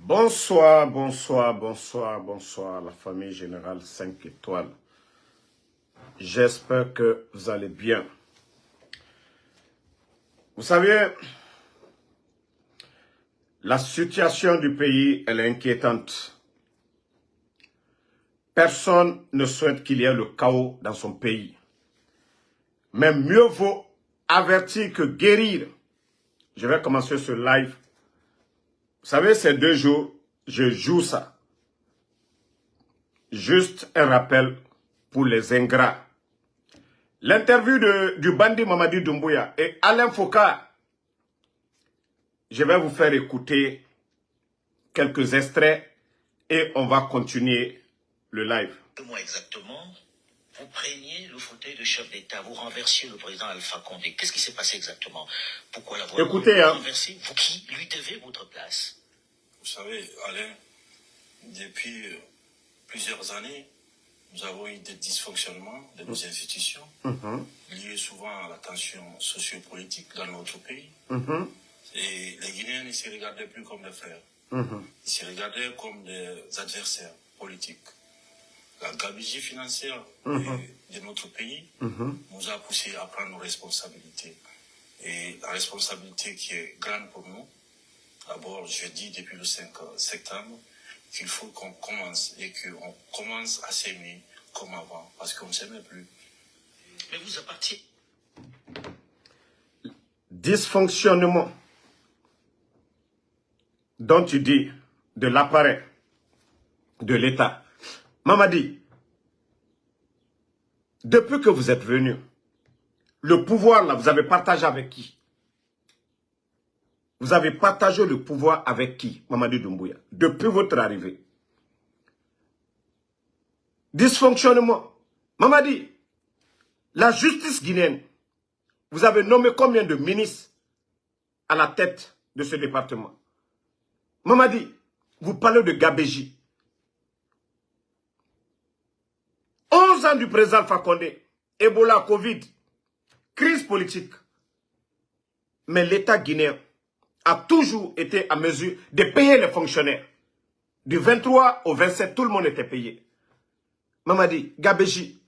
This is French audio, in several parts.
Bonsoir, bonsoir, bonsoir, bonsoir, la famille générale 5 étoiles. J'espère que vous allez bien. Vous savez, la situation du pays, elle est inquiétante. Personne ne souhaite qu'il y ait le chaos dans son pays. Mais mieux vaut avertir que guérir. Je vais commencer ce live. Vous savez, ces 2 jours, je joue ça. Juste un rappel pour les ingrats. L'interview du bandit Mamadi Doumbouya et Alain Foucault. Je vais vous faire écouter quelques extraits et on va continuer le live. Moi exactement, vous preniez le fauteuil de chef d'État, vous renversiez le président Alpha Condé. Qu'est-ce qui s'est passé exactement? Pourquoi l'avoir renversé? Vous qui lui devez votre place? Vous savez, Alain, depuis plusieurs années, nous avons eu des dysfonctionnements de nos institutions, liés souvent à la tension sociopolitique dans notre pays. Et les Guinéens ne se regardaient plus comme des frères. Ils se regardaient comme des adversaires politiques. La gabegie financière de notre pays nous a poussé à prendre nos responsabilités. Et la responsabilité qui est grande pour nous, d'abord, je dis depuis le 5 septembre, qu'il faut qu'on commence et qu'on commence à s'aimer comme avant, parce qu'on ne s'aimait plus. Mais vous appartiez. Dysfonctionnement dont tu dis de l'appareil de l'État. Mamadi, depuis que vous êtes venu, le pouvoir là, vous avez partagé avec qui? Vous avez partagé le pouvoir avec qui, Mamadi Doumbouya, depuis votre arrivée? Dysfonctionnement. Mamadi, la justice guinéenne, vous avez nommé combien de ministres à la tête de ce département? Mamadi, vous parlez de gabegie. 11 ans du président Alpha Condé, Ebola, Covid, crise politique. Mais l'État guinéen a toujours été à mesure de payer les fonctionnaires. Du 23 au 27, tout le monde était payé. Mamadi, gabegie.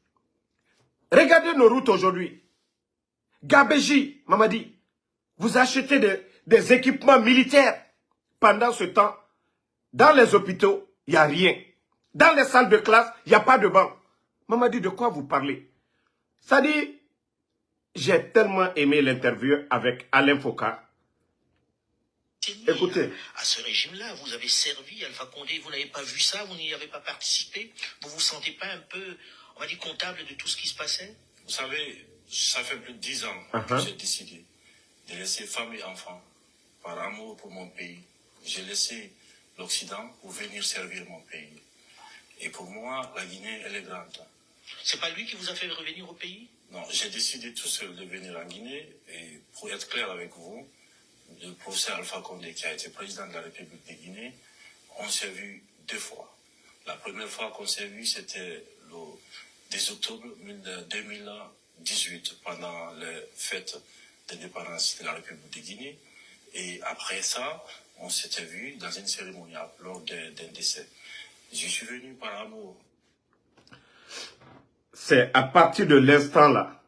Regardez nos routes aujourd'hui. Gabegie, Mamadi. Vous achetez des équipements militaires. Pendant ce temps, dans les hôpitaux, il n'y a rien. Dans les salles de classe, il n'y a pas de banc. Mamadi, de quoi vous parlez? Ça dit, j'ai tellement aimé l'interview avec Alain Foucault. Écoutez. À ce régime-là, vous avez servi Alpha Condé, vous n'avez pas vu ça, vous n'y avez pas participé, vous vous sentez pas un peu, on va dire, comptable de tout ce qui se passait? Vous savez, ça fait plus de 10 ans que j'ai décidé de laisser femme et enfants par amour pour mon pays. J'ai laissé l'Occident pour venir servir mon pays. Et pour moi, la Guinée, elle est grande. C'est pas lui qui vous a fait revenir au pays? Non, j'ai décidé tout seul de venir en Guinée. Et pour être clair avec vous, le professeur Alpha Condé, qui a été président de la République de Guinée, on s'est vu 2 fois. La première fois qu'on s'est vu, c'était le 10 octobre 2018, pendant les fêtes d'indépendance de la République de Guinée. Et après ça, on s'était vu dans une cérémonie lors d'un décès. Je suis venu par amour. C'est à partir de l'instant-là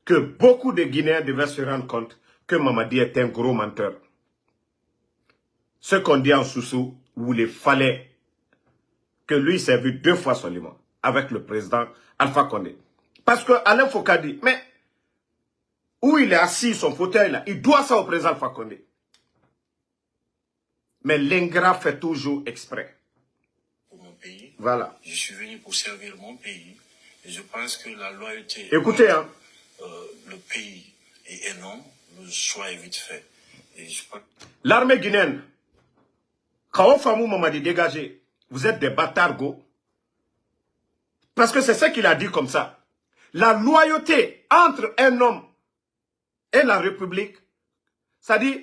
que beaucoup de Guinéens devaient se rendre compte que Mamadi est un gros menteur. Ce qu'on dit en sous-sous, où il fallait que lui s'est vu 2 fois seulement avec le président Alpha Condé. Parce que Alain Foucault dit, mais où il est assis, son fauteuil là, il doit ça au président Alpha Condé. Mais l'ingrat fait toujours exprès. Pour mon pays, voilà. Je suis venu pour servir mon pays. Et je pense que la loyauté... Écoutez, hein. Le pays est énorme, le choix est vite fait. L'armée guinéenne, quand Famou Mamadi dégagé, vous êtes des bâtards go. Parce que c'est ce qu'il a dit comme ça. La loyauté entre un homme et la République, c'est-à-dire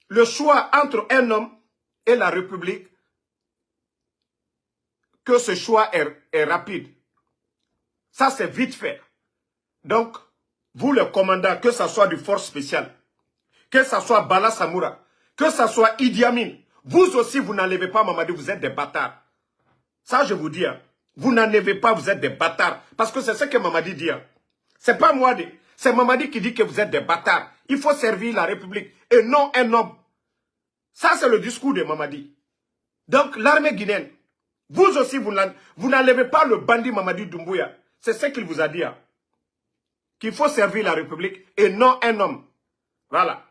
le choix entre un homme et la République, que ce choix est rapide. Ça, c'est vite fait. Donc, vous, le commandant, que ce soit du force spéciale, que ce soit Bala Samoura, que ce soit Idi Amin, Vous aussi, vous n'enlevez pas Mamadi, vous êtes des bâtards. Ça, je vous dis. Hein. Vous n'enlevez pas, vous êtes des bâtards. Parce que c'est ce que Mamadi dit. Hein. C'est pas moi. C'est Mamadi qui dit que vous êtes des bâtards. Il faut servir la République et non un homme. Ça, c'est le discours de Mamadi. Donc, l'armée guinéenne, vous aussi, vous n'enlevez pas le bandit Mamadi Doumbouya. C'est ce qu'il vous a dit. Hein. Qu'il faut servir la République et non un homme. Voilà.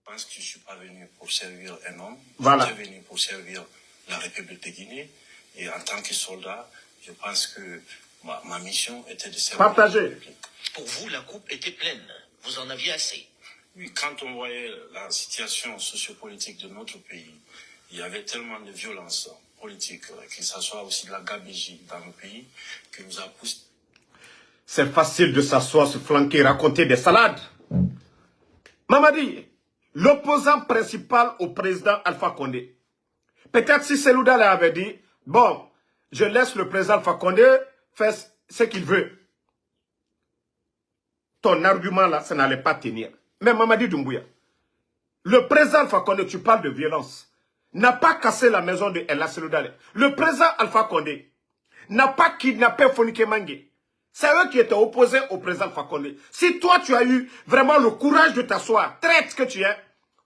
Je pense que je ne suis pas venu pour servir un homme. Voilà. Je suis venu pour servir la République de Guinée. Et en tant que soldat, je pense que ma mission était de servir la République. Pour vous, la coupe était pleine. Vous en aviez assez. Oui, quand on voyait la situation sociopolitique de notre pays, il y avait tellement de violence politique, que ce soit aussi de la gabegie dans le pays, que nous a poussé. C'est facile de s'asseoir, se flanquer, raconter des salades. Mamadi, l'opposant principal au président Alpha Condé. Peut-être si Selouda l'avait dit, bon, je laisse le président Alpha Condé faire ce qu'il veut. Ton argument là, ça n'allait pas tenir. Mais Mamadi Doumbouya, le président Alpha Condé, tu parles de violence, n'a pas cassé la maison de Ella Selouda. Le président Alpha Condé n'a pas kidnappé Fonike Mangue. C'est eux qui étaient opposés au président Alpha Condé. Si toi, tu as eu vraiment le courage de t'asseoir, traite que tu es,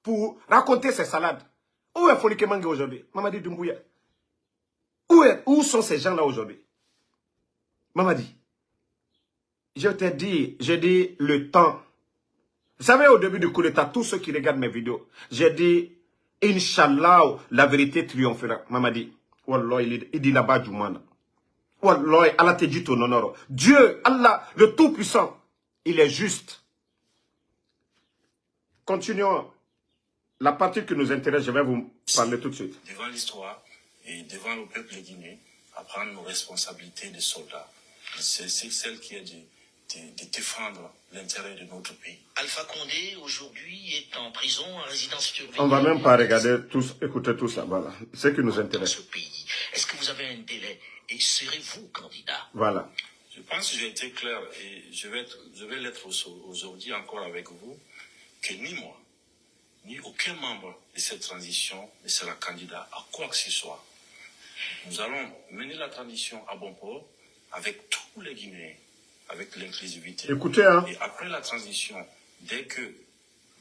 pour raconter ces salades, où est Fonike Mangue aujourd'hui? Mamadi Doumbouya. Où sont ces gens-là aujourd'hui? Mamadi, je t'ai dit, j'ai dit le temps. Vous savez, au début du coup d'État, tous ceux qui regardent mes vidéos, j'ai dit, Inch'Allah, la vérité triomphera. Mamadi, Wallah, il dit là-bas du monde. Wallah, Allah te dit ton honneur. Dieu, Allah, le Tout-Puissant, il est juste. Continuons. La partie qui nous intéresse, je vais vous parler tout de suite. Devant l'histoire et devant le peuple guinéen, à prendre nos responsabilités de soldats. C'est celle qui est de défendre l'intérêt de notre pays. Alpha Condé, aujourd'hui, est en prison, en résidence surveillée. On ne va même pas regarder tous, écouter tout ça. Voilà. Ce qui nous intéresse. Dans ce pays. Est-ce que vous avez un délai et serez-vous candidat? Voilà. Je pense que j'ai été clair et je vais l'être aujourd'hui encore avec vous, que ni moi, ni aucun membre de cette transition ne sera candidat à quoi que ce soit. Nous allons mener la transition à bon port avec tous les Guinéens, avec l'inclusivité. Écoutez, hein. Et après la transition, dès que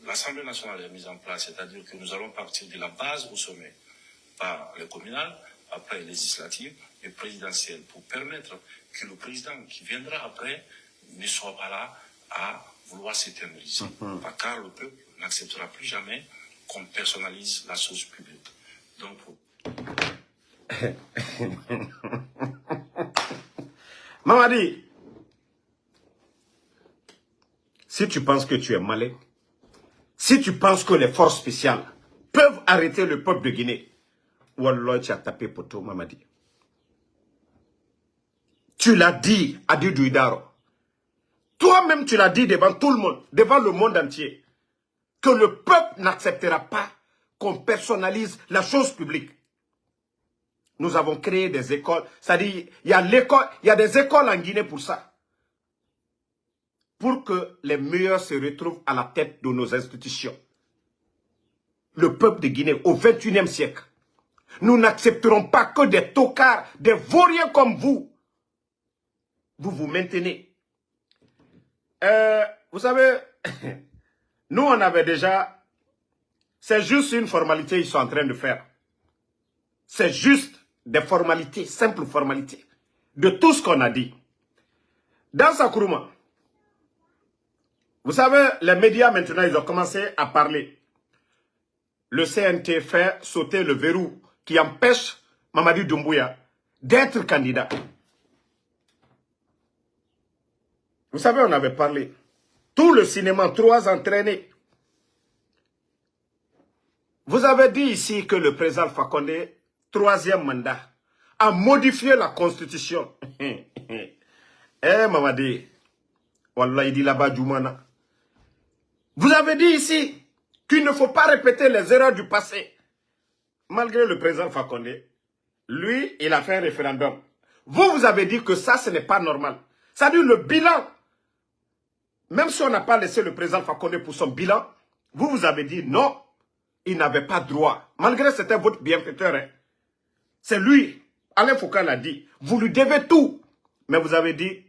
l'Assemblée nationale est mise en place, c'est-à-dire que nous allons partir de la base au sommet, par les communales, après les législatives et présidentielles, pour permettre que le président qui viendra après ne soit pas là à vouloir s'éterniser. Car le peuple n'acceptera plus jamais qu'on personnalise la chose publique. Donc, Mamadi, si tu penses que tu es malin, si tu penses que les forces spéciales peuvent arrêter le peuple de Guinée, Wallah, tu as tapé poteau, Mamadi. Tu l'as dit à Doudou Idaro. Toi-même, tu l'as dit devant tout le monde, devant le monde entier, que le peuple n'acceptera pas qu'on personnalise la chose publique. Nous avons créé des écoles. C'est-à-dire, il y a des écoles en Guinée pour ça. Pour que les meilleurs se retrouvent à la tête de nos institutions. Le peuple de Guinée au XXIe siècle. Nous n'accepterons pas que des tocards, des vauriens comme vous. Vous vous maintenez. Vous savez, nous on avait déjà... C'est juste une formalité qu'ils sont en train de faire. C'est juste des formalités, simples formalités, de tout ce qu'on a dit. Dans Sakuruma, vous savez, les médias maintenant, ils ont commencé à parler. Le CNT fait sauter le verrou qui empêche Mamadi Doumbouya d'être candidat. Vous savez, on avait parlé. Tout le cinéma, 3 entraînés. Vous avez dit ici que le président Alpha Condé, 3e mandat, a modifié la constitution. Mamadi, Wallah, il dit là-bas Djoumana. Vous avez dit ici qu'il ne faut pas répéter les erreurs du passé. Malgré le président Alpha Condé, lui, il a fait un référendum. Vous avez dit que ça, ce n'est pas normal. C'est-à-dire le bilan. Même si on n'a pas laissé le président Alpha Condé pour son bilan, vous avez dit non. il n'avait pas droit. Malgré que c'était votre bienfaiteur. Hein. C'est lui, Alain Foucault l'a dit. Vous lui devez tout. Mais vous avez dit,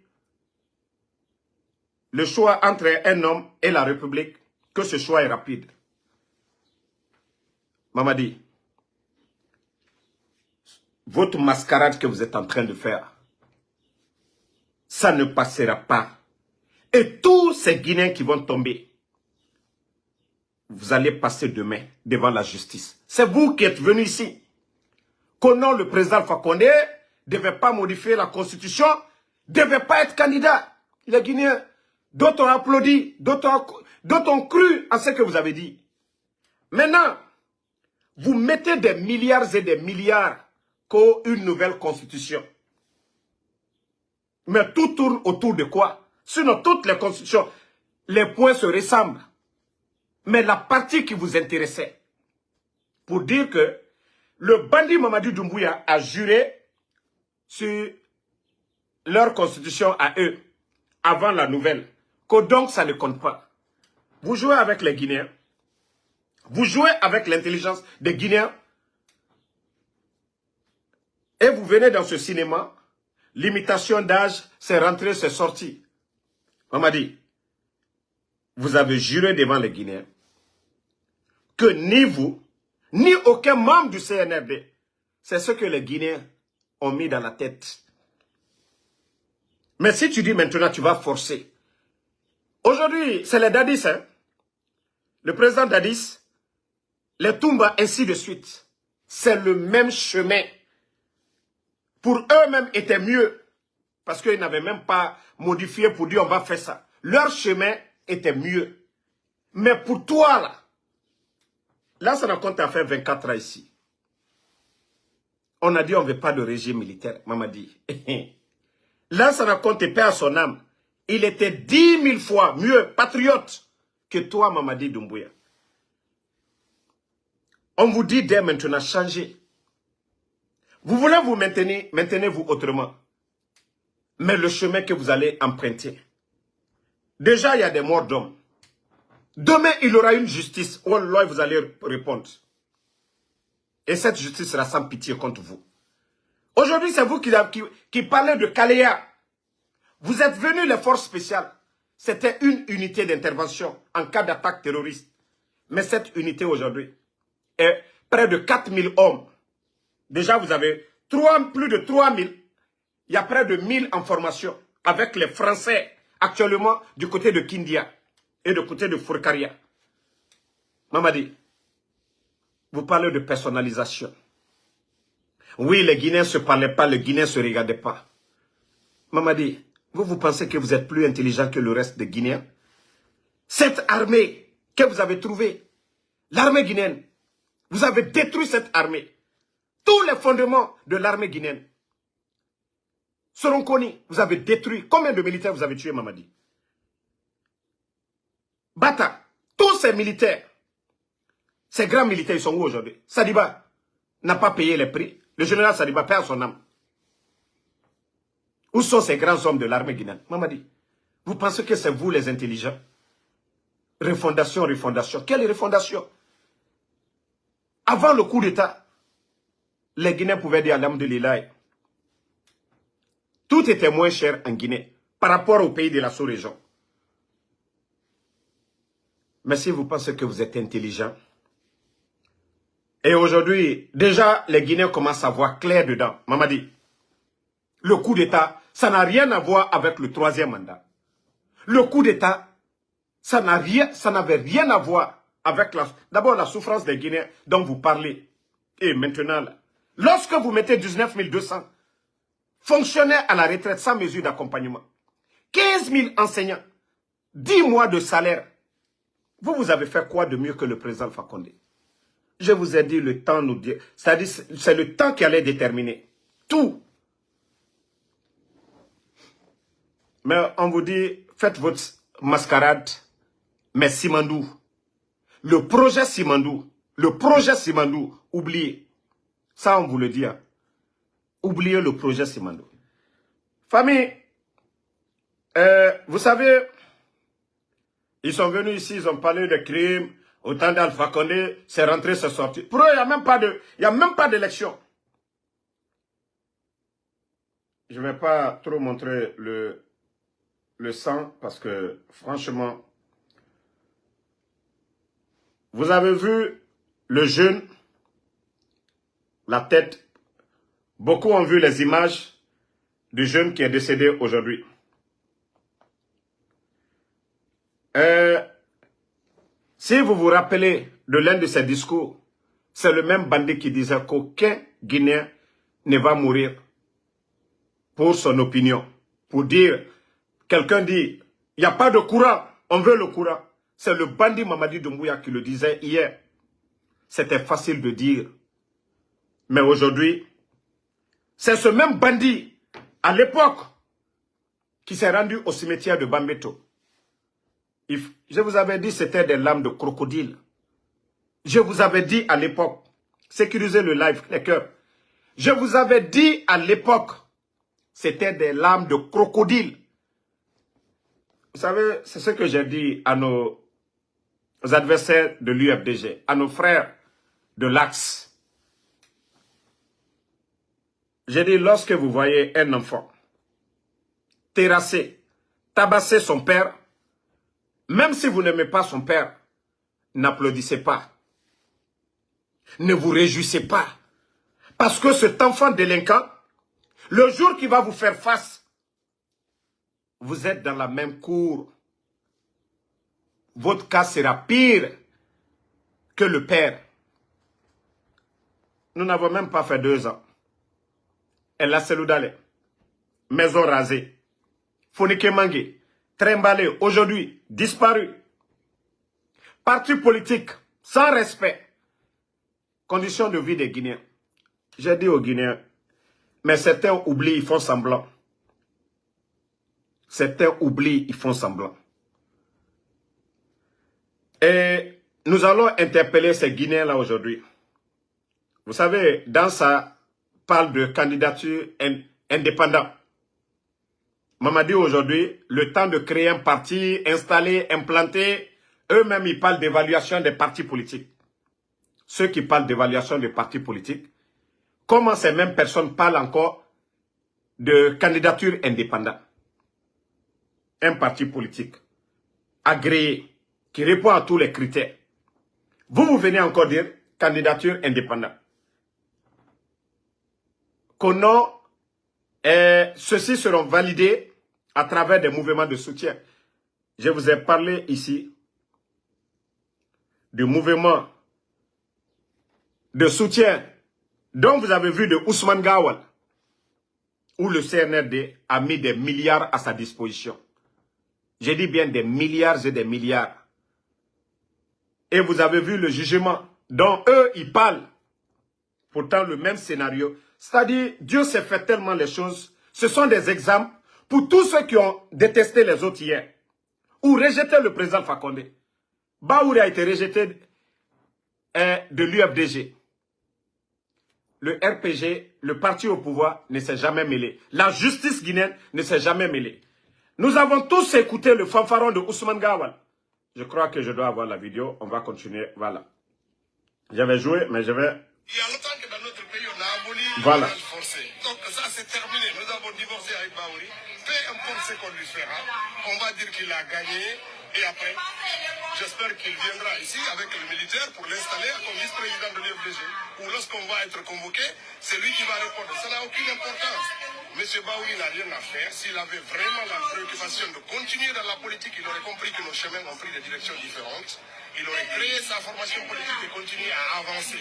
le choix entre un homme et la République, que ce choix est rapide. Mamadi, votre mascarade que vous êtes en train de faire, ça ne passera pas. Et tous ces Guinéens qui vont tomber, vous allez passer demain devant la justice. C'est vous qui êtes venus ici. Qu'au nom le président Fakonde ne devait pas modifier la constitution, ne devait pas être candidat. Les Guinéens, d'autres ont applaudi, d'autres ont cru à ce que vous avez dit. Maintenant, vous mettez des milliards et des milliards pour une nouvelle constitution. Mais tout tourne autour de quoi? Sinon, toutes les constitutions, les points se ressemblent. Mais la partie qui vous intéressait, pour dire que le bandit Mamadi Doumbouya a juré sur leur constitution à eux, avant la nouvelle, que donc ça ne compte pas. Vous jouez avec les Guinéens, vous jouez avec l'intelligence des Guinéens, et vous venez dans ce cinéma, l'imitation d'âge, c'est rentré, c'est sorti. Mamadi, vous avez juré devant les Guinéens que ni vous, ni aucun membre du CNRD, c'est ce que les Guinéens ont mis dans la tête. Mais si tu dis maintenant, tu vas forcer. Aujourd'hui, c'est les Dadis, hein? Le président Dadis, les Toumba, ainsi de suite. C'est le même chemin. Pour eux-mêmes, était mieux. Parce qu'ils n'avaient même pas modifié pour dire on va faire ça. Leur chemin était mieux. Mais pour toi, là ça n'a compte à faire 24 ans ici. On a dit on ne veut pas de régime militaire, Mamadi. Là, ça n'a compte paix à son âme. Il était 10 000 fois mieux patriote que toi, Mamadi Doumbouya. On vous dit dès maintenant, changez. Vous voulez vous maintenir, maintenez-vous autrement. Mais le chemin que vous allez emprunter. Déjà, il y a des morts d'hommes. Demain, il y aura une justice. Wallah, vous allez répondre. Et cette justice sera sans pitié contre vous. Aujourd'hui, c'est vous qui parlez de Kaléa. Vous êtes venus les forces spéciales. C'était une unité d'intervention en cas d'attaque terroriste. Mais cette unité aujourd'hui est près de 4 000 hommes. Déjà, vous avez plus de 3 000. Il y a près de 1000 en formation avec les Français actuellement du côté de Kindia et du côté de Fourkaria. Mamadi, vous parlez de personnalisation. Oui, les Guinéens ne se parlaient pas, les Guinéens ne se regardaient pas. Mamadi, vous pensez que vous êtes plus intelligent que le reste des Guinéens? Cette armée que vous avez trouvée, l'armée guinéenne, vous avez détruit cette armée. Tous les fondements de l'armée guinéenne seront connus. Vous avez détruit. Combien de militaires vous avez tués, Mamadi? Bata, tous ces militaires, ces grands militaires, ils sont où aujourd'hui? Sadiba n'a pas payé les prix. Le général Sadiba perd son âme. Où sont ces grands hommes de l'armée guinéenne? Mamadi, vous pensez que c'est vous les intelligents? Refondation, refondation. Quelle refondation? Avant le coup d'État, les Guinéens pouvaient dire alhamdoulilah. Tout était moins cher en Guinée par rapport au pays de la sous-région. Mais si vous pensez que vous êtes intelligent, et aujourd'hui, déjà, les Guinéens commencent à voir clair dedans. Mamadi, le coup d'État, ça n'a rien à voir avec le 3e mandat. Le coup d'État, ça n'avait rien à voir avec d'abord la souffrance des Guinéens dont vous parlez. Et maintenant, là, lorsque vous mettez 19 200 fonctionnaires à la retraite sans mesure d'accompagnement, 15 000 enseignants, 10 mois de salaire, vous avez fait quoi de mieux que le président Fakonde? Je vous ai dit, le temps nous dit, c'est-à-dire c'est le temps qui allait déterminer tout. Mais on vous dit, faites votre mascarade, mais Simandou, le projet Simandou, oubliez. Ça, on vous le dit. Hein. Oubliez le projet Simandou. Famille, vous savez, ils sont venus ici, ils ont parlé de crimes. Au temps d'Alpha Condé, c'est rentré, c'est sorti. Pour eux, il n'y a même pas d'élection. Je ne vais pas trop montrer le sang parce que, franchement, vous avez vu le jeune, la tête. Beaucoup ont vu les images du jeune qui est décédé aujourd'hui. Si vous vous rappelez de l'un de ses discours, c'est le même bandit qui disait qu'aucun Guinéen ne va mourir pour son opinion. Pour dire, quelqu'un dit, il n'y a pas de courant, on veut le courant. C'est le bandit Mamadi Doumbouya qui le disait hier. C'était facile de dire. Mais aujourd'hui, c'est ce même bandit, à l'époque, qui s'est rendu au cimetière de Bambeto. Je vous avais dit c'était des lames de crocodile. Je vous avais dit à l'époque, sécurisez le live, les cœurs. Je vous avais dit à l'époque, c'était des lames de crocodile. Vous savez, c'est ce que j'ai dit à nos adversaires de l'UFDG, à nos frères de l'Axe. J'ai dit, lorsque vous voyez un enfant terrasser, tabasser son père, même si vous n'aimez pas son père, n'applaudissez pas. Ne vous réjouissez pas. Parce que cet enfant délinquant, le jour qu'il va vous faire face, vous êtes dans la même cour. Votre cas sera pire que le père. Nous n'avons même pas fait 2 ans. Elle a Seloudale, maison rasée, Fonike Mangue, trimballé, aujourd'hui, disparu. Parti politique, sans respect. Conditions de vie des Guinéens. J'ai dit aux Guinéens, mais certains oublient, ils font semblant. Certains oublient, ils font semblant. Et nous allons interpeller ces Guinéens-là aujourd'hui. Vous savez, dans ça, parle de candidature indépendante. Mamadi aujourd'hui, le temps de créer un parti, installer, implanter, eux-mêmes ils parlent d'évaluation des partis politiques. Ceux qui parlent d'évaluation des partis politiques, comment ces mêmes personnes parlent encore de candidature indépendante? Un parti politique agréé, qui répond à tous les critères. Vous venez encore dire candidature indépendante. Ceux-ci seront validés à travers des mouvements de soutien. Je vous ai parlé ici du mouvement de soutien dont vous avez vu de Ousmane Gawal, où le CNRD a mis des milliards à sa disposition. J'ai dit bien des milliards et des milliards. Et vous avez vu le jugement dont eux, ils parlent. Pourtant, le même scénario. C'est-à-dire, Dieu s'est fait tellement les choses. Ce sont des exemples pour tous ceux qui ont détesté les autres hier. Ou rejeté le président Fakonde. Baouri a été rejeté de l'UFDG. Le RPG, le parti au pouvoir, ne s'est jamais mêlé. La justice guinéenne ne s'est jamais mêlée. Nous avons tous écouté le fanfaron de Ousmane Gawal. Je crois que je dois avoir la vidéo. On va continuer. Voilà. J'avais joué, mais je vais... Il y a longtemps que dans notre pays, on a aboli le mariage forcé. Donc ça, c'est terminé. Nous avons divorcé avec Baouri. Peu importe ce qu'on lui fera, on va dire qu'il a gagné. Et après, j'espère qu'il viendra ici avec le militaire pour l'installer comme vice-président de l'UFDG. Ou lorsqu'on va être convoqué, c'est lui qui va répondre. Ça n'a aucune importance. Monsieur Baouri n'a rien à faire. S'il avait vraiment la préoccupation de continuer dans la politique, il aurait compris que nos chemins ont pris des directions différentes. Il aurait créé sa formation politique et continué à avancer.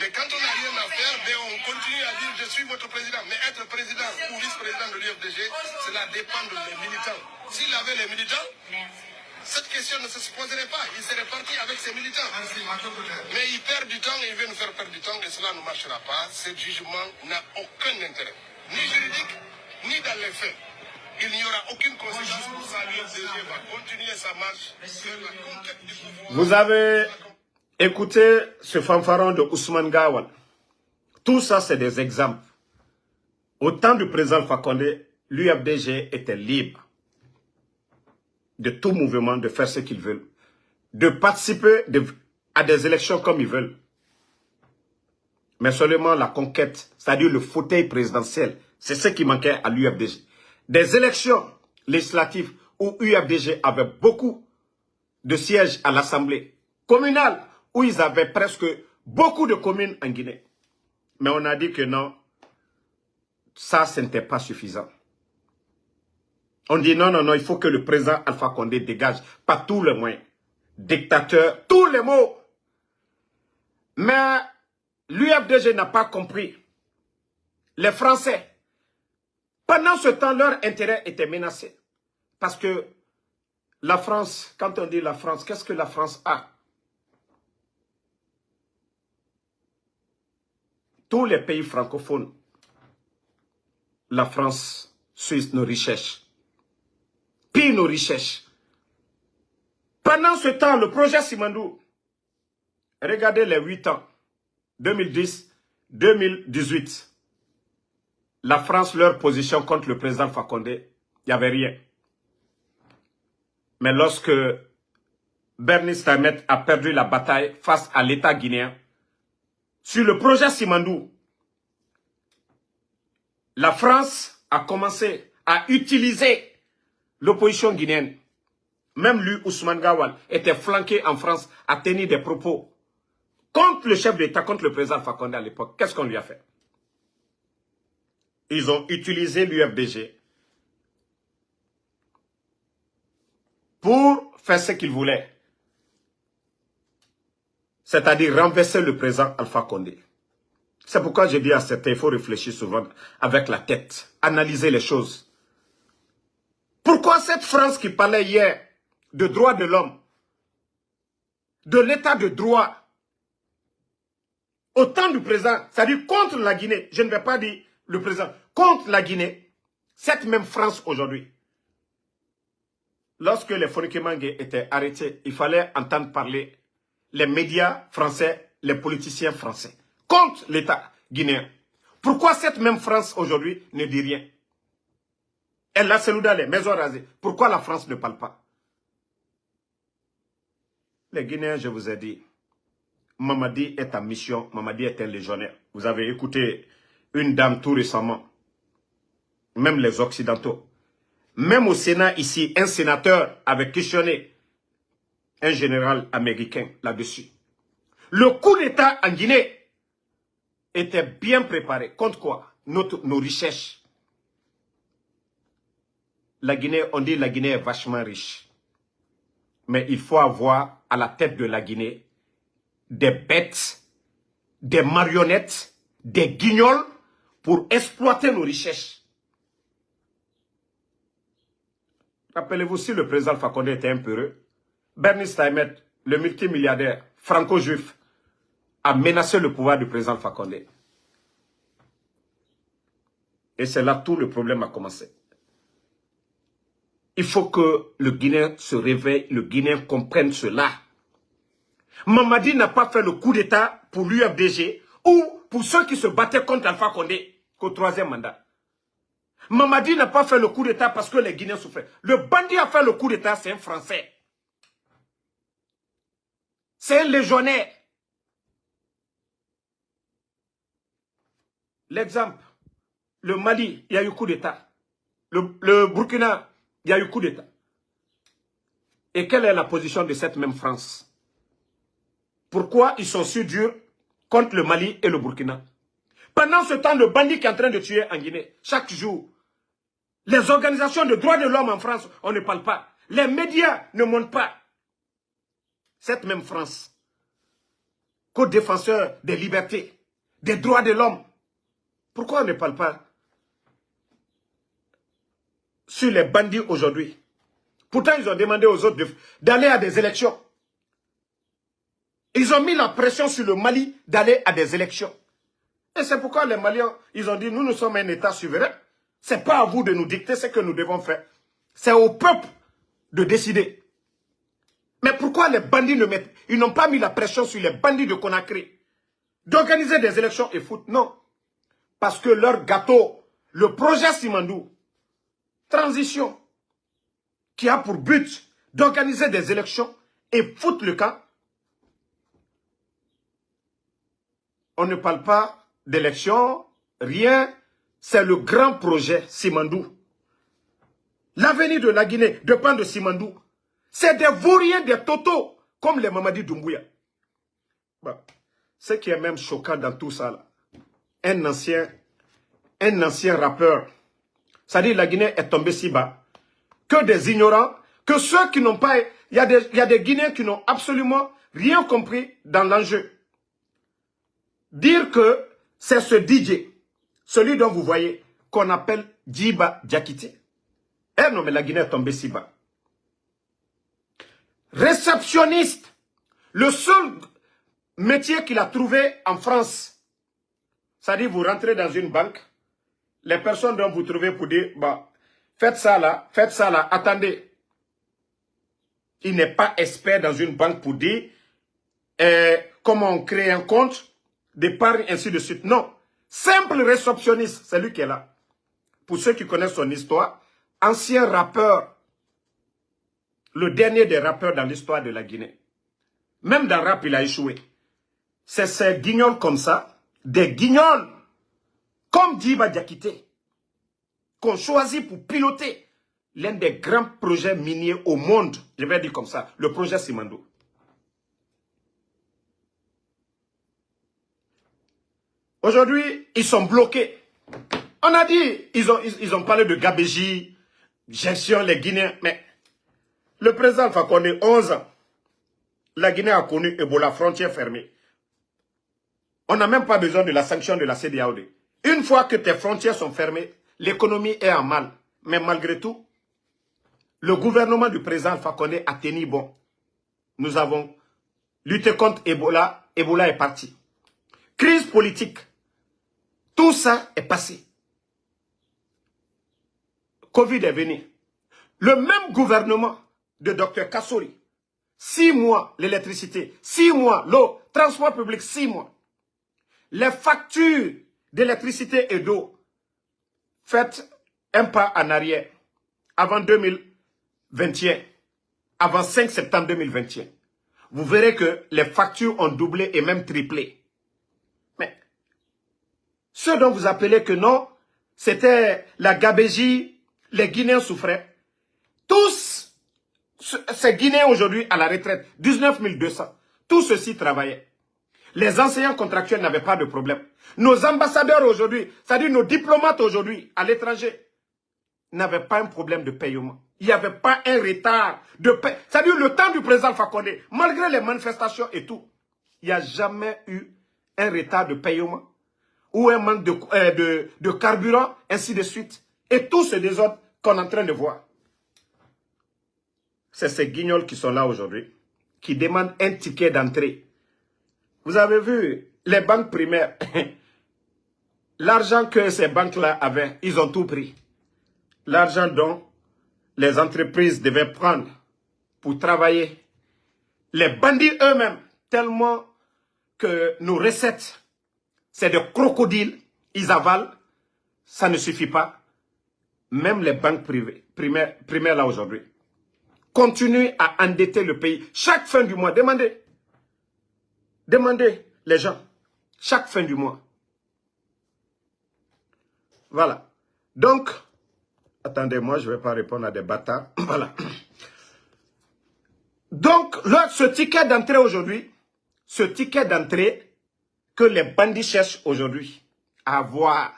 Mais quand on n'a rien à faire, ben on continue à dire je suis votre président. Mais être président ou vice-président de l'UFDG, cela dépend des militants. S'il avait les militants, cette question ne se poserait pas. Il serait parti avec ses militants. Mais il perd du temps et il veut nous faire perdre du temps et cela ne marchera pas. Ce jugement n'a aucun intérêt, ni juridique, ni dans les faits. Il n'y aura aucune conséquence pour ça. L'UFDG va continuer sa marche vers la conquête du pouvoir. Vous avez écouté ce fanfaron de Ousmane Gawal. Tout ça, c'est des exemples. Au temps du président Fakonde, l'UFDG était libre de tout mouvement, de faire ce qu'ils veulent. de participer à des élections comme ils veulent. Mais seulement la conquête, c'est-à-dire le fauteuil présidentiel, c'est ce qui manquait à l'UFDG. Des élections législatives où l'UFDG avait beaucoup de sièges à l'Assemblée communale, où ils avaient presque beaucoup de communes en Guinée. Mais on a dit que non, ça, ce n'était pas suffisant. On dit non, non, non, il faut que le président Alpha Condé dégage par tous les moyens. Dictateur, tous les mots. Mais l'UFDG n'a pas compris. Les Français, pendant ce temps, leur intérêt était menacé. Parce que la France, quand on dit la France, qu'est-ce que la France a? Tous les pays francophones, la France suit nos richesses. Pille nos richesses. Pendant ce temps, le projet Simandou, regardez les 8 ans, 2010, 2018, la France, leur position contre le président Alpha Condé, il n'y avait rien. Mais lorsque Bernice Tamet a perdu la bataille face à l'État guinéen, sur le projet Simandou, la France a commencé à utiliser l'opposition guinéenne. Même lui, Ousmane Gawal, était flanqué en France à tenir des propos contre le chef d'État, contre le président Alpha Condé à l'époque. Qu'est-ce qu'on lui a fait? Ils ont utilisé l'UFDG pour faire ce qu'ils voulaient. C'est-à-dire renverser le président Alpha Condé. C'est pourquoi je dis à certains, il faut réfléchir souvent avec la tête, analyser les choses. Pourquoi cette France qui parlait hier de droits de l'homme, de l'état de droit, au temps du président, c'est-à-dire contre la Guinée, je ne vais pas dire le président, contre la Guinée, cette même France aujourd'hui, lorsque les Fonikemangue étaient arrêtés, il fallait entendre parler les médias français, les politiciens français, contre l'État guinéen. Pourquoi cette même France aujourd'hui ne dit rien? Elle a Selouda, les maisons rasées. Pourquoi la France ne parle pas? Les Guinéens, je vous ai dit, Mamadi est en mission, Mamadi est un légionnaire. Vous avez écouté une dame tout récemment, même les Occidentaux. Même au Sénat ici, un sénateur avait questionné un général américain là-dessus. Le coup d'État en Guinée était bien préparé. Contre quoi? Nos richesses. La Guinée, on dit la Guinée est vachement riche. Mais il faut avoir à la tête de la Guinée des bêtes, des marionnettes, des guignols pour exploiter nos richesses. Rappelez-vous, si le président Alpha Condé était un peureux, Bernice Tamet, le multimilliardaire franco-juif, a menacé le pouvoir du président Alpha Condé. Et c'est là tout le problème a commencé. Il faut que le Guinéen se réveille, le Guinéen comprenne cela. Mamadi n'a pas fait le coup d'État pour l'UFDG ou pour ceux qui se battaient contre Alpha Condé qu'au 3e mandat. Mamadi n'a pas fait le coup d'État parce que les Guinéens souffraient. Le bandit a fait le coup d'État, c'est un Français. C'est un légionnaire. L'exemple, le Mali, il y a eu coup d'État. Le Burkina, il y a eu coup d'État. Et quelle est la position de cette même France? Pourquoi ils sont si durs contre le Mali et le Burkina? Pendant ce temps, le bandit qui est en train de tuer en Guinée, chaque jour, les organisations de droits de l'homme en France, on ne parle pas. Les médias ne montrent pas. Cette même France, co-défenseur des libertés, des droits de l'homme, pourquoi on ne parle pas sur les bandits aujourd'hui? Pourtant, ils ont demandé aux autres d'aller à des élections. Ils ont mis la pression sur le Mali d'aller à des élections. Et c'est pourquoi les Maliens, ils ont dit, nous sommes un État souverain. Ce n'est pas à vous de nous dicter ce que nous devons faire. C'est au peuple de décider. Mais pourquoi les bandits ne mettent... Ils n'ont pas mis la pression sur les bandits de Conakry d'organiser des élections et foot. Non. Parce que leur gâteau, le projet Simandou, transition, qui a pour but d'organiser des élections et foutre le camp. On ne parle pas d'élection, rien. C'est le grand projet Simandou. L'avenir de la Guinée dépend de Simandou. C'est des vauriens, des totaux, comme les Mamadi Doumbouya. Bon, ce qui est même choquant dans tout ça, là, un ancien rappeur, c'est-à-dire la Guinée est tombée si bas, que des ignorants, que ceux qui n'ont pas... Il y a des Guinéens qui n'ont absolument rien compris dans l'enjeu. Dire que c'est ce DJ, celui dont vous voyez, qu'on appelle Djiba Diakité. Eh non, mais la Guinée est tombée si bas. Réceptionniste, le seul métier qu'il a trouvé en France, c'est-à-dire vous rentrez dans une banque, les personnes dont vous trouvez pour dire, bah, faites ça là, attendez. Il n'est pas expert dans une banque pour dire comment on crée un compte d'épargne, ainsi de suite. Non, simple réceptionniste, c'est lui qui est là. Pour ceux qui connaissent son histoire, ancien rappeur, le dernier des rappeurs dans l'histoire de la Guinée. Même dans le rap, il a échoué. C'est ces guignols comme ça, des guignols, comme Djiba Diakité, qu'on choisit pour piloter l'un des grands projets miniers au monde, je vais dire comme ça, le projet Simandou. Aujourd'hui, ils sont bloqués. On a dit, ils ont parlé de gabégie, gestion, les Guinéens, mais le président Alpha Condé, 11 ans, la Guinée a connu Ebola, frontière fermée. On n'a même pas besoin de la sanction de la CEDEAO. Une fois que tes frontières sont fermées, l'économie est en mal. Mais malgré tout, le gouvernement du président Alpha Condé a tenu bon. Nous avons lutté contre Ebola. Ebola est parti. Crise politique. Tout ça est passé. Covid est venu. Le même gouvernement de Dr Kassori, 6 mois l'électricité, 6 mois l'eau, transport public, 6 mois. Les factures d'électricité et d'eau, faites un pas en arrière. Avant 2021, avant 5 septembre 2021, vous verrez que les factures ont doublé et même triplé. Mais ceux dont vous appelez que non, c'était la gabégie, les Guinéens souffraient. Tous ces Guinéens aujourd'hui à la retraite, 19 200, tous ceux-ci travaillaient. Les enseignants contractuels n'avaient pas de problème. Nos ambassadeurs aujourd'hui, c'est-à-dire nos diplomates aujourd'hui à l'étranger, n'avaient pas un problème de paiement. Il n'y avait pas un retard de paiement. C'est-à-dire le temps du président Alpha Condé, malgré les manifestations et tout, il n'y a jamais eu un retard de paiement ou un manque de carburant, ainsi de suite. Et tout ce désordre qu'on est en train de voir. C'est ces guignols qui sont là aujourd'hui, qui demandent un ticket d'entrée. Vous avez vu, les banques primaires, l'argent que ces banques-là avaient, ils ont tout pris. L'argent dont les entreprises devaient prendre pour travailler. Les bandits eux-mêmes, tellement que nos recettes, c'est des crocodiles, ils avalent, ça ne suffit pas. Même les banques privées, primaires là aujourd'hui, continuent à endetter le pays. Chaque fin du mois, demandez les gens, chaque fin du mois. Voilà. Donc, attendez, moi je ne vais pas répondre à des bâtards. Voilà. Donc, ce ticket d'entrée aujourd'hui, ce ticket d'entrée que les bandits cherchent aujourd'hui à avoir,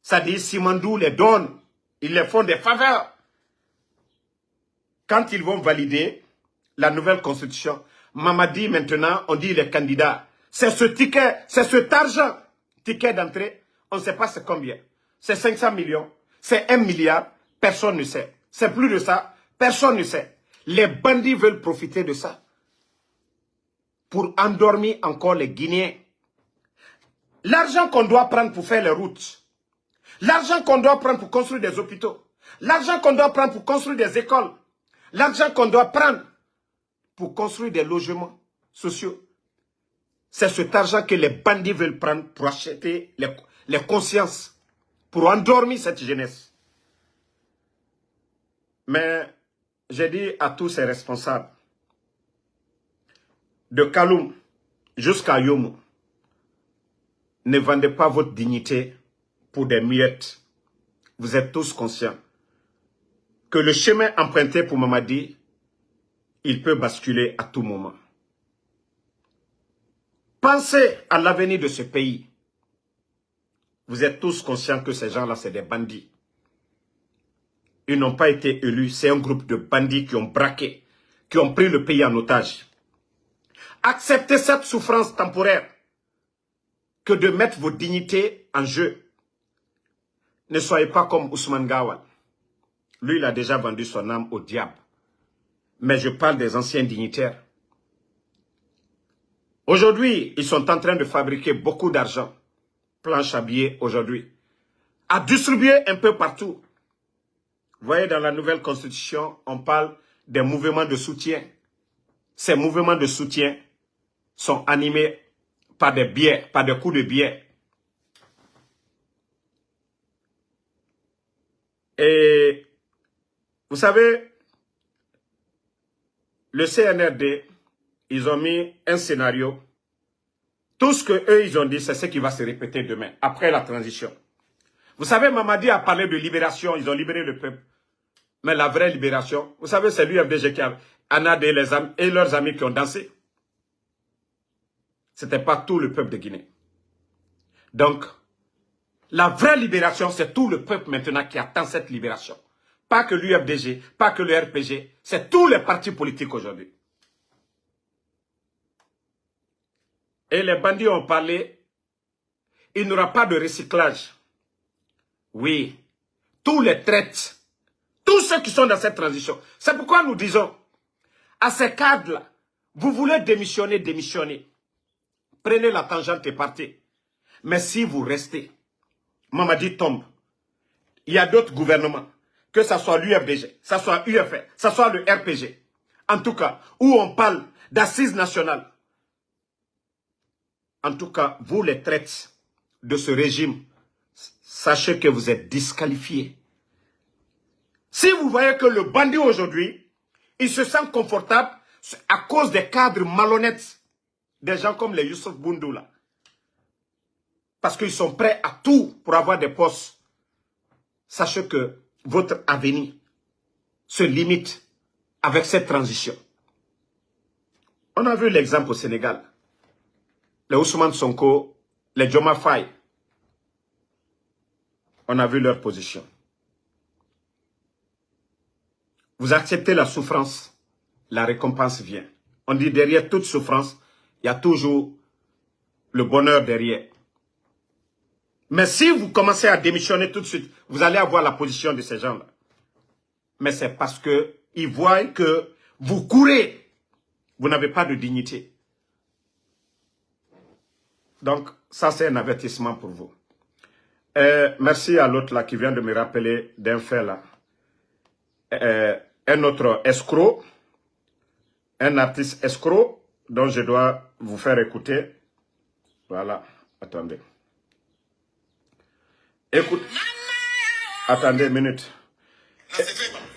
ça dit Simandou les donne, ils les font des faveurs. Quand ils vont valider la nouvelle constitution, Mamadi maintenant, on dit les candidats. C'est ce ticket, c'est cet argent, ticket d'entrée, on ne sait pas c'est combien. C'est 500 millions, c'est 1 milliard, personne ne sait. C'est plus de ça, personne ne sait. Les bandits veulent profiter de ça pour endormir encore les Guinéens. L'argent qu'on doit prendre pour faire les routes, l'argent qu'on doit prendre pour construire des hôpitaux, l'argent qu'on doit prendre pour construire des écoles, l'argent qu'on doit prendre pour construire des logements sociaux, c'est cet argent que les bandits veulent prendre pour acheter les consciences, pour endormir cette jeunesse. Mais j'ai dit à tous ces responsables, de Kaloum jusqu'à Yomo, ne vendez pas votre dignité pour des miettes. Vous êtes tous conscients que le chemin emprunté pour Mamadi, il peut basculer à tout moment. Pensez à l'avenir de ce pays. Vous êtes tous conscients que ces gens-là, c'est des bandits. Ils n'ont pas été élus. C'est un groupe de bandits qui ont braqué, qui ont pris le pays en otage. Acceptez cette souffrance temporaire que de mettre vos dignités en jeu. Ne soyez pas comme Ousmane Gawal. Lui, il a déjà vendu son âme au diable. Mais je parle des anciens dignitaires. Aujourd'hui, ils sont en train de fabriquer beaucoup d'argent. Planche à billets aujourd'hui. À distribuer un peu partout. Vous voyez, dans la nouvelle constitution, on parle des mouvements de soutien. Ces mouvements de soutien sont animés par des billets, par des coups de billets. Et vous savez, le CNRD, ils ont mis un scénario. Tout ce qu'eux, ils ont dit, c'est ce qui va se répéter demain, après la transition. Vous savez, Mamadi a parlé de libération, ils ont libéré le peuple. Mais la vraie libération, vous savez, c'est l'UFDG qui a Anadé et leurs amis qui ont dansé. Ce n'était pas tout le peuple de Guinée. Donc, la vraie libération, c'est tout le peuple maintenant qui attend cette libération. Pas que l'UFDG, pas que le RPG, c'est tous les partis politiques aujourd'hui. Et les bandits ont parlé, il n'y aura pas de recyclage. Oui, tous les traites, tous ceux qui sont dans cette transition. C'est pourquoi nous disons, à ces cadres-là, vous voulez démissionner, démissionnez. Prenez la tangente et partez. Mais si vous restez, Mamadi tombe. Il y a d'autres gouvernements, que ce soit l'UFDG, que ce soit UFR, que ce soit le RPG. En tout cas, où on parle d'assises nationales. En tout cas, vous les traites de ce régime, sachez que vous êtes disqualifiés. Si vous voyez que le bandit aujourd'hui, il se sent confortable à cause des cadres malhonnêtes, des gens comme les Youssouf Boundou là. Parce qu'ils sont prêts à tout pour avoir des postes. Sachez que votre avenir se limite avec cette transition. On a vu l'exemple au Sénégal. Les Ousmane Sonko, les Djoma Faye. On a vu leur position. Vous acceptez la souffrance, la récompense vient. On dit derrière toute souffrance, il y a toujours le bonheur derrière. Mais si vous commencez à démissionner tout de suite, vous allez avoir la position de ces gens-là. Mais c'est parce qu'ils voient que vous courez. Vous n'avez pas de dignité. Donc, ça c'est un avertissement pour vous. Merci à l'autre là qui vient de me rappeler d'un fait là. Un autre escroc, un artiste escroc dont je dois vous faire écouter. Voilà, attendez. Écoute, attendez une minute.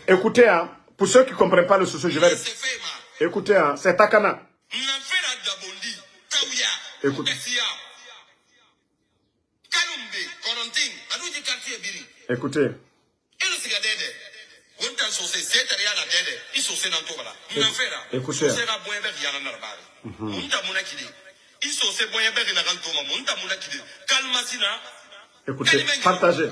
Écoutez, hein, pour ceux qui ne comprennent pas le souci, je vais... Écoutez, hein, c'est Takana. Écoutez. Écoutez. Écoutez. Écoutez, partagez.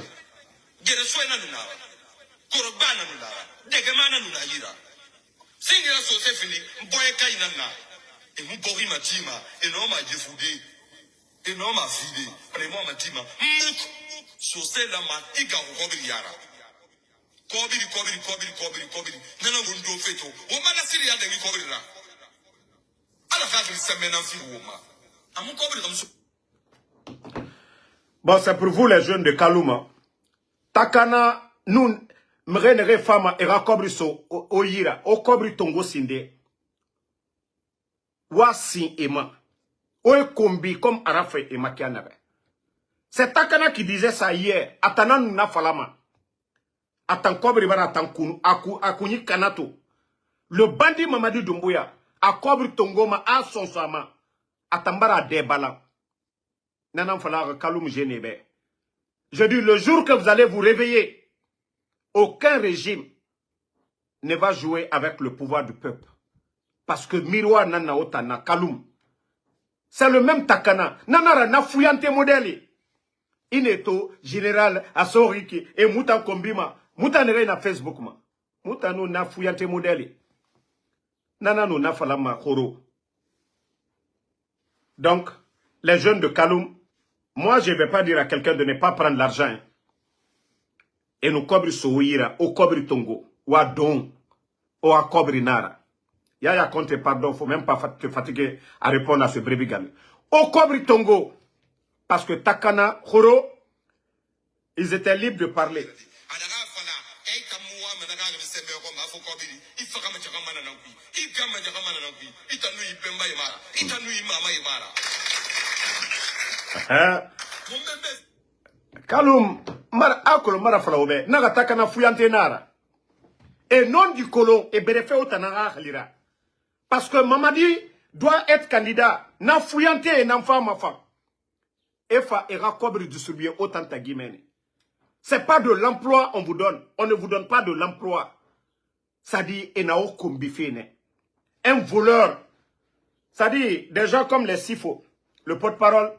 Bon, c'est pour vous les jeunes de Kalouma. Takana, nous, mrenere fama era kobri so oyira, o kobri tongo sinde. Wasi ema. Oe kombi comme Arafe et Makianabe. C'est Takana qui disait ça hier. Atana nuna falama. Atan kobri bana atan kunu, akuni kanato. Le bandit Mamadi Doumbouya A Kobri Tongoma, a Sonsama, a Tambara Debala. Nanan Falar Kaloum Genebe. Je dis, le jour que vous allez vous réveiller, aucun régime ne va jouer avec le pouvoir du peuple. Parce que Miroir Nana Otana Kaloum, c'est le même Takana. Nanara na fouillante modèle. Ineto, général, Asoriki, et Moutan Kombima. Moutan nere na Facebook ma. Moutan no na fouillante modèle. Nana no na falama koro. Donc, les jeunes de Kaloum, moi je ne vais pas dire à quelqu'un de ne pas prendre l'argent. Hein. Et nous cobri Souira, au cobri Tongo, ou à Don, ou à cobri Nara. Yaya compte, pardon, il ne faut même pas te fatiguer à répondre à ce brébigal. Au cobri Tongo, parce que Takana, Khoro, ils étaient libres de parler. Kaloum, Akolo Maraflaobe, Naga Takana Fuyante Nara. Et non du colon, et Béréfé Otanara Khalira. Parce que Mamadi doit être candidat. N'a Fuyante et n'a femme. Efa era Kobri distribuer autant ta guimene. C'est pas de l'emploi on vous donne. On ne vous donne pas de l'emploi. Ça dit, enao kombifene. Un voleur. Ça dit, des gens comme les Sifo, le porte-parole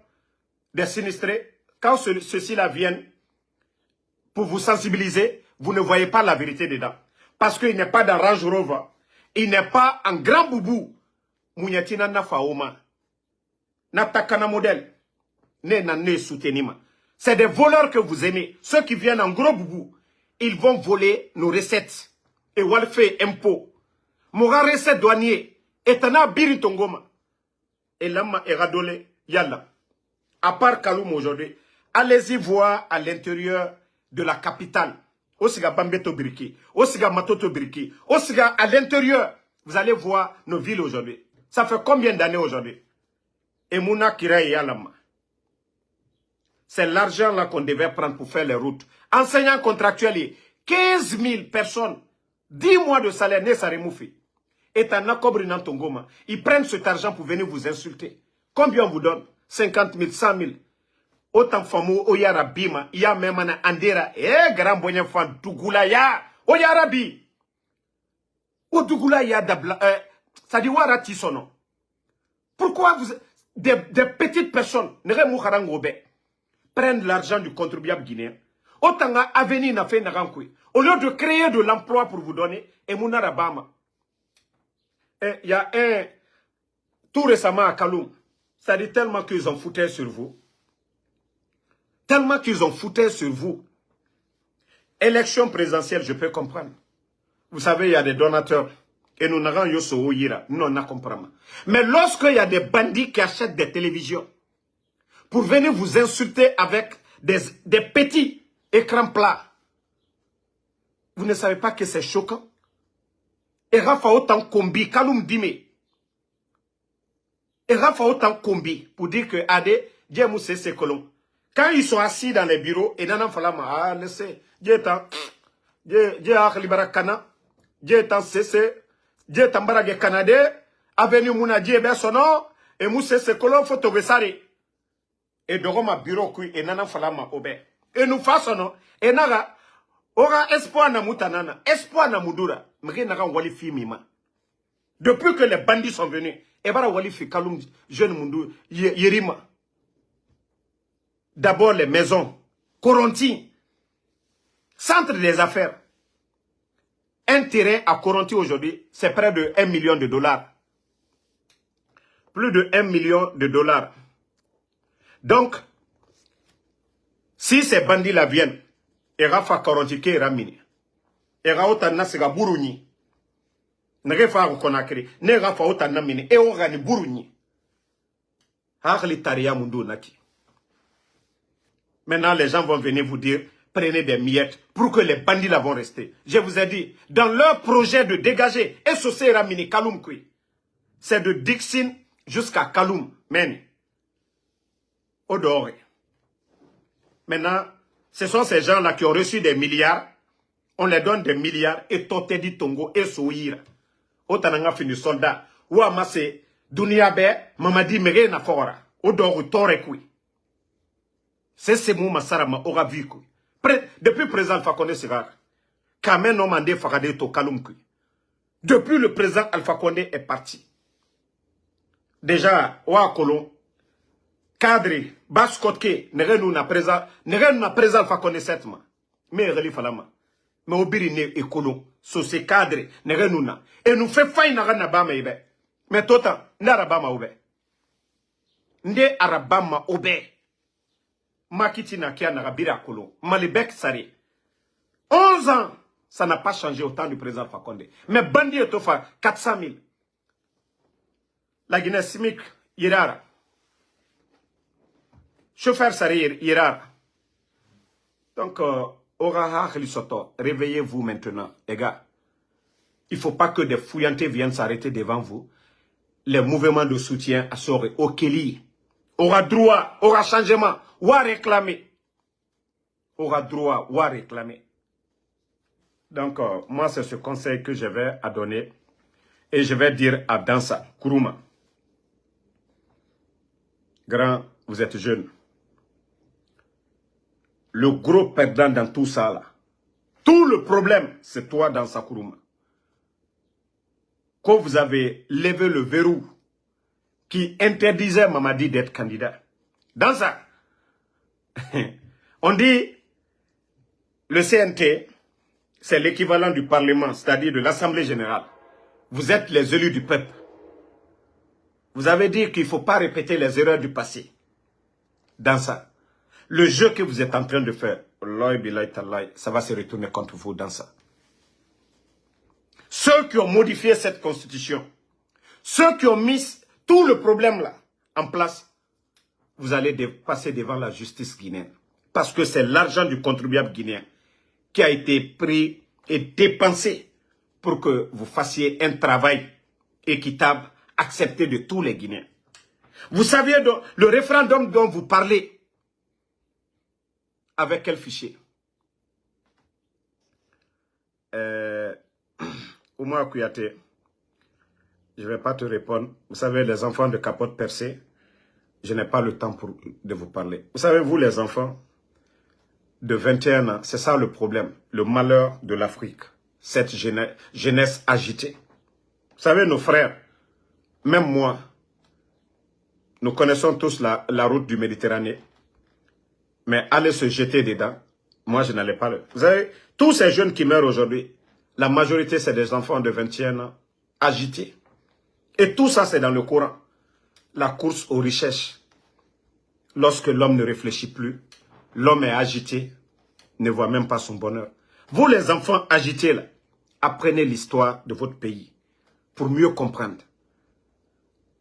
des sinistrés, quand ceux-ci-là viennent pour vous sensibiliser, vous ne voyez pas la vérité dedans. Parce qu'il n'est pas dans Range Rover. Il n'est pas en grand boubou. Mouniatina na faoma. Na takana modèle. C'est des voleurs que vous aimez. Ceux qui viennent en gros boubou, ils vont voler nos recettes. Et walfe impôt. Mora recette douanier. Et tana biritongoma. Et lama eradole yalla. À part Kaloum aujourd'hui, allez-y voir à l'intérieur de la capitale. Osiga Bambeto Biriki, Osiga Matoto Biriki, Osiga à l'intérieur. Vous allez voir nos villes aujourd'hui. Ça fait combien d'années aujourd'hui? Et Mouna Kira et Yalama. C'est l'argent là qu'on devait prendre pour faire les routes. Enseignants contractuels, 15 000 personnes, 10 mois de salaire, ne s'arrêmoufi. Et en Nakobri Nantongoma, ils prennent cet argent pour venir vous insulter. Combien on vous donne? 50 000, 100 000. Autant famou, oyara bima, ya même en andera, grand bonyen fan, Dougoula ya, oyara bi. O Dougoula ya dabla, ça dit warati sono. Pourquoi vous, des petites personnes, n'ere mouharangobe, prennent l'argent du contribuable guinéen. Autant à avenir n'a fait n'arankoui. Au lieu de créer de l'emploi pour vous donner, et mounarabama. Il y a un, tout récemment à Kaloum, ça dit tellement qu'ils ont foutu sur vous. Tellement qu'ils ont foutu sur vous. Élection présidentielle, je peux comprendre. Vous savez, il y a des donateurs. Et nous n'avons yoso yira. Non, on comprend. Mais lorsqu'il y a des bandits qui achètent des télévisions pour venir vous insulter avec des petits écrans plats, vous ne savez pas que c'est choquant. Et Rafa autant combi, Kaloum Dime. Et Rafa autant combi pour dire que Ade, Djemou c'est colons. Quand ils sont assis dans les bureaux, et Nanan Falama, ah, laissez, Djetan, Djeh Libarakana, Djetan CC, Djetan Barage Canadé, Avenue Mouna Djebe Sono, et Mousse Sekolon Fotobesari. Et Doroma bureau kui, et Nanan Falama Obe. Et nous façonnons, et Nara, aura espoir na Moutanana, espoir na Moudura, mais Nara Walifi Mima. Depuis que les bandits sont venus, et Bara Walifi Kaloum, jeune Moundou, Yerima. D'abord les maisons, Coronti, centre des affaires. Un terrain à Coronti aujourd'hui, c'est près de 1 million de dollars. Plus de 1 million de dollars. Donc, si ces bandits-là viennent, et Rafa Coronti qui est ramini, et Raota Nasiga Buruni, ne Rafa Konakri, ne Rafa Ota Namini, et Orani Buruni. Harli Taria Mundu Naki. Maintenant, les gens vont venir vous dire, prenez des miettes pour que les bandits là vont rester. Je vous ai dit, dans leur projet de dégager, SOC Ramini Kaloum Kui, c'est de Dixon jusqu'à Kaloum, Meni. Au dehors. Maintenant, ce sont ces gens-là qui ont reçu des milliards. On les donne des milliards et Totedi Tongo et Souira. Otananga fini soldat. ou amassé, Duniabe, Mamadi Mere na fora, Odoru Torekui. C'est ce mot Massarama aura vu. Depuis le président Fakonde Sirar, Kamen non mandé Fakade to Kalumkui. Depuis le président Alpha Condé est parti. Déjà, Oa Kolon, cadre, Baskotke, Nerenu na présent Alpha Condé 7 mois. Mais Reli Falama. Mais Obiri ne et Kolon, so se cadre, Nerenu na. Et nous fait faille na Bama Ibe. Mais totan, Narabama Obe. Nde Arabama Obe. Makiti na Kia Narabira Kolon. Malibek Sari. 11 ans. Ça n'a pas changé au temps du président Fakonde. Mais Bandi est au 400 000. La Guinée Simic, Yirara. Chauffeur Sari, Yirara. Donc, Oraha Khelisoto, réveillez-vous maintenant, les gars. Il ne faut pas que des fouillantés viennent s'arrêter devant vous. Les mouvements de soutien à Sori, au Kéli. Aura droit, aura changement, ou à réclamer. Aura droit, ou à réclamer. Donc, moi, c'est ce conseil que je vais à donner. Et je vais dire à Dansa, Kourouma. Grand, vous êtes jeune. Le gros perdant dans tout ça, là. Tout le problème, c'est toi, Dansa Kourouma. Quand vous avez levé le verrou qui interdisait Mamadi d'être candidat. Dansa, on dit, le CNT, c'est l'équivalent du Parlement, c'est-à-dire de l'Assemblée générale. Vous êtes les élus du peuple. Vous avez dit qu'il ne faut pas répéter les erreurs du passé. Dans ça, le jeu que vous êtes en train de faire, ça va se retourner contre vous dans ça. Ceux qui ont modifié cette constitution, ceux qui ont mis tout le problème là en place, vous allez passer devant la justice guinéenne. Parce que c'est l'argent du contribuable guinéen qui a été pris et dépensé pour que vous fassiez un travail équitable, accepté de tous les Guinéens. Vous saviez le référendum dont vous parlez, avec quel fichier? Oumar Kouyaté, je ne vais pas te répondre. Vous savez, les enfants de capote percée, je n'ai pas le temps de vous parler. Vous savez, vous les enfants de 21 ans, c'est ça le problème, le malheur de l'Afrique, cette jeunesse agitée. Vous savez, nos frères, même moi, nous connaissons tous la route du Méditerranée, mais aller se jeter dedans, moi je n'allais pas le... Vous savez, tous ces jeunes qui meurent aujourd'hui, la majorité c'est des enfants de 21 ans, agités. Et tout ça c'est dans le Coran. La course aux richesses. Lorsque l'homme ne réfléchit plus, l'homme est agité, ne voit même pas son bonheur. Vous les enfants agités là, apprenez l'histoire de votre pays pour mieux comprendre.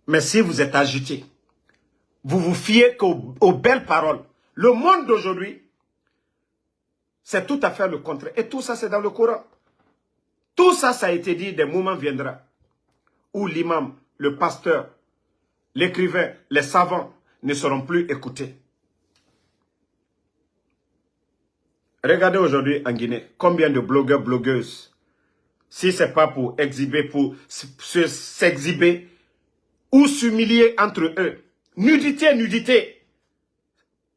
Mais si vous êtes agité, vous vous fiez qu'aux belles paroles. Le monde d'aujourd'hui, c'est tout à fait le contraire. Et tout ça, c'est dans le Coran. Tout ça, ça a été dit, des moments viendra où l'imam, le pasteur, l'écrivain, les savants ne seront plus écoutés. Regardez aujourd'hui en Guinée, combien de blogueurs, blogueuses, si ce n'est pas pour exhiber, pour s'exhiber ou s'humilier entre eux. Nudité, nudité.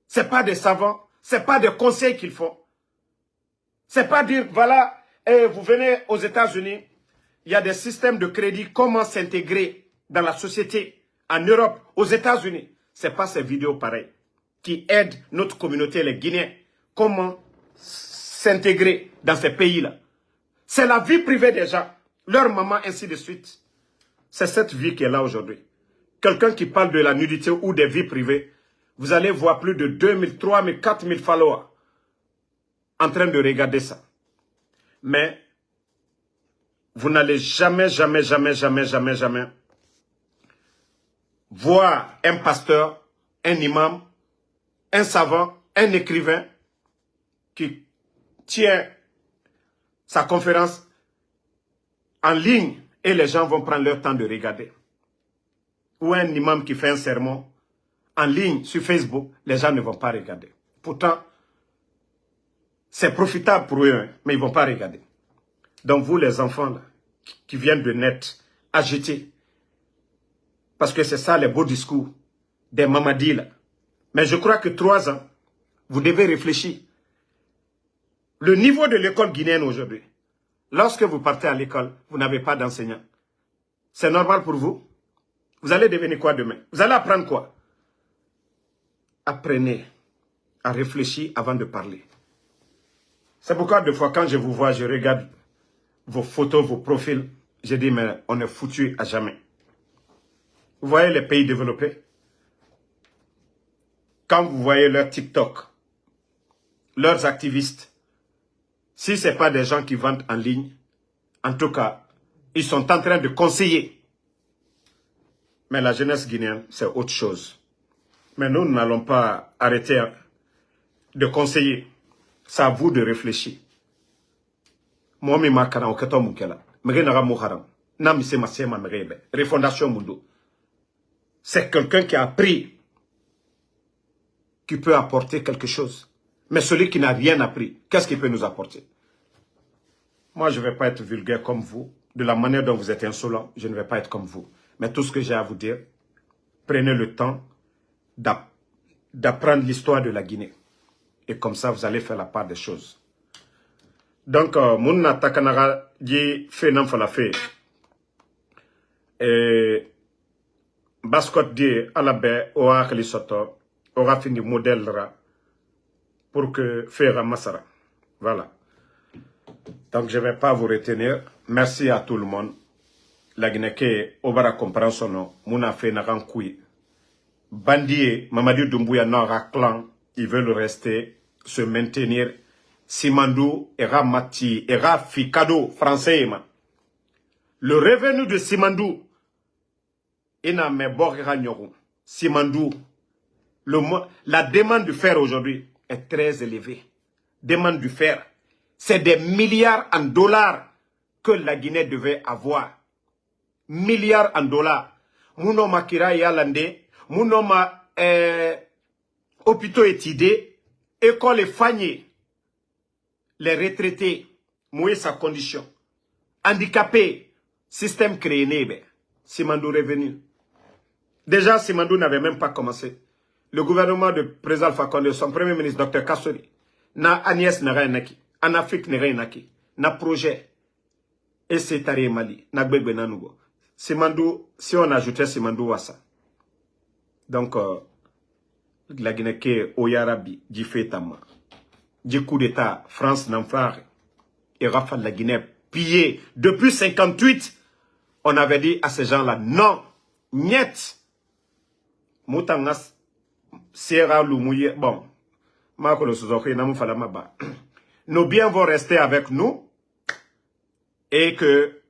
Ce n'est pas des savants, ce n'est pas des conseils qu'ils font. Ce n'est pas dire, voilà, vous venez aux États-Unis, il y a des systèmes de crédit, comment s'intégrer dans la société, en Europe, aux États-Unis. Ce n'est pas ces vidéos pareilles qui aident notre communauté, les Guinéens, comment s'intégrer dans ces pays-là. C'est la vie privée des gens, leur maman, ainsi de suite. C'est cette vie qui est là aujourd'hui. Quelqu'un qui parle de la nudité ou des vies privées, vous allez voir plus de 2000, 3000, 4000 followers en train de regarder ça. Mais vous n'allez jamais, jamais, jamais, jamais, jamais, jamais voir un pasteur, un imam, un savant, un écrivain qui tient sa conférence en ligne et les gens vont prendre leur temps de regarder. Ou un imam qui fait un sermon en ligne sur Facebook, les gens ne vont pas regarder. Pourtant, c'est profitable pour eux, hein, mais ils ne vont pas regarder. Donc vous, les enfants là, qui viennent de naître, agités, Parce que c'est ça les beaux discours des Mamadi là. Mais je crois que 3 ans, vous devez réfléchir. Le niveau de l'école guinéenne aujourd'hui, lorsque vous partez à l'école, vous n'avez pas d'enseignant. C'est normal pour vous? Vous allez devenir quoi demain? Vous allez apprendre quoi? Apprenez à réfléchir avant de parler. C'est pourquoi des fois quand je vous vois, je regarde vos photos, vos profils, je dis mais on est foutu à jamais. Vous voyez les pays développés? Quand vous voyez leurs TikTok, leurs activistes, si ce n'est pas des gens qui vendent en ligne, en tout cas, ils sont en train de conseiller. Mais la jeunesse guinéenne, c'est autre chose. Mais nous n'allons pas arrêter de conseiller. C'est à vous de réfléchir. Refondation Mundo. C'est quelqu'un qui a appris, qui peut apporter quelque chose. Mais celui qui n'a rien appris, qu'est-ce qu'il peut nous apporter? Moi, je ne vais pas être vulgaire comme vous. De la manière dont vous êtes insolent, je ne vais pas être comme vous. Mais tout ce que j'ai à vous dire, prenez le temps d'apprendre l'histoire de la Guinée. Et comme ça, vous allez faire la part des choses. Donc, Mouna Takanara dit Fenam Falafé. Et Baskot dit Alabe Oa Khalisoto aura fini modèle pour que faire Massara. Voilà. Donc, je ne vais pas vous retenir. Merci à tout le monde. La Guinée qui Obara comprend son nom. Mouna fait Narankoui. Bandie, Mamadou Doumbouya Nora clan, ils veulent rester, se maintenir. Simandou, Era Mati, Era Fikado, français. Le revenu de Simandou, Ina Meborera Nyoru. Simandou, la demande du fer aujourd'hui est très élevée. Demande du fer. C'est des milliards en dollars que la Guinée devait avoir. Milliards en dollars. Mounoma Kira Yalande, Mounoma hôpitaux étudés, école et famille, les retraités, mouiller sa condition. Handicapés, système créé, Simandou revenu. Déjà, Simandou n'avait même pas commencé. Le gouvernement de président Alpha Condé, son premier ministre, Dr Kassori, na Agnès Narayanaki, en Afrique Narayanaki, na projet, et c'est Tari Mali, na Gbegbe Nanougo. Simandou, si on ajoutait Simandou à ça. Donc, la Guinée qui est Oyarabi, Djifetama, du coup d'État, France Namfar, et Rafa de la Guinée pillé. Depuis 58, on avait dit à ces gens-là, non, niet. Moutangas, Sierra Loumouye, bon, nos biens vont rester avec nous et que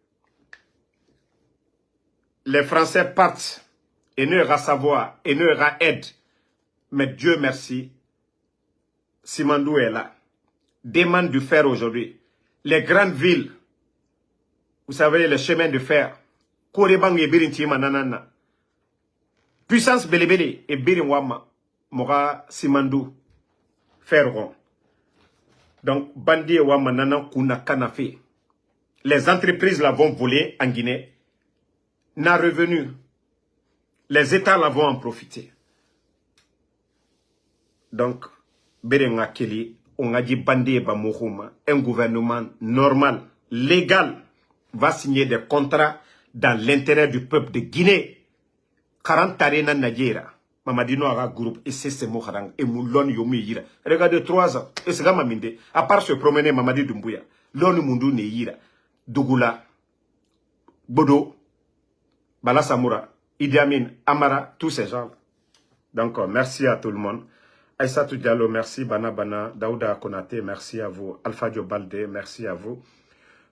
les Français partent et ne aura savoir et ne aura aide. Mais Dieu merci, Simandou est là. Demande du fer aujourd'hui. Les grandes villes, vous savez, les chemins de fer, Korebang et Birintima nanana. Puissance Belebele et Birinwama, Mora Simandou, feront. Donc, Bandi et Wama nanan kuna kanafe. Les entreprises l'avont volé en Guinée. N'a revenu. Les États l'avont en profité. Donc, Berenga Keli, on a dit Bandi et Bamouruma, un gouvernement normal, légal, va signer des contrats dans l'intérêt du peuple de Guinée. 40 tarena Nadjera, Mamadino Ara groupe, et c'est Moharang, et Moulon Yomi Yira. Regardez 3 ans, et c'est Gamaminde, à part se promener Mamadi Doumbouya, l'on Mundu Neyira, Dougoula, Bodo, Bala Samoura, Idi Amin, Amara, tous ces gens-là. Donc, merci à tout le monde. Aïssatou Diallo, merci. Bana Bana, Daouda Konate, merci à vous. Alpha Dio Balde, merci à vous.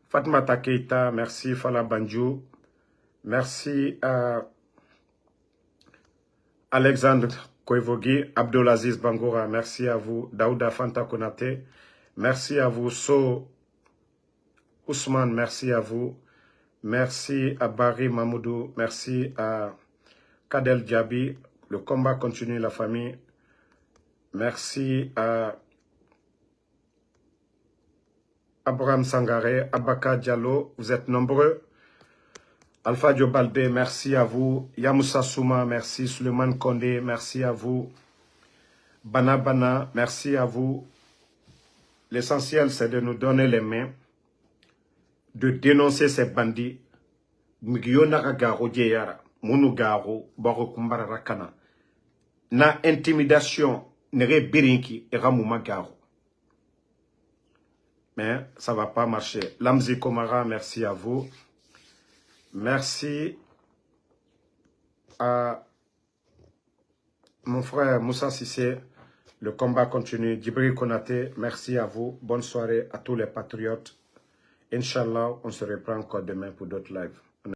Fatma Takeita, merci. Fala Banjou, merci à Alexandre Koevogi, Abdelaziz Bangora, merci à vous. Daouda Fanta Konate, merci à vous. So Ousmane, merci à vous. Merci à Barry Mamoudou, merci à Kadel Diaby. Le combat continue, la famille. Merci à Abraham Sangaré, Abaka Diallo, vous êtes nombreux. Alpha Diobalde, merci à vous. Yamoussa Souma, merci. Suleiman Kondé, merci à vous. Bana Bana, merci à vous. L'essentiel, c'est de nous donner les mains, de dénoncer ces bandits. Migiyonaka garo djeyara, munu garo, baro kumbara rakana. Na intimidation, nere birinki, eramouma garo. Mais ça ne va pas marcher. Lamzi Komara, merci à vous. Merci à mon frère Moussa Sissé. Le combat continue. Djibril Konaté, merci à vous. Bonne soirée à tous les patriotes. Inch'Allah, on se reprend encore demain pour d'autres lives.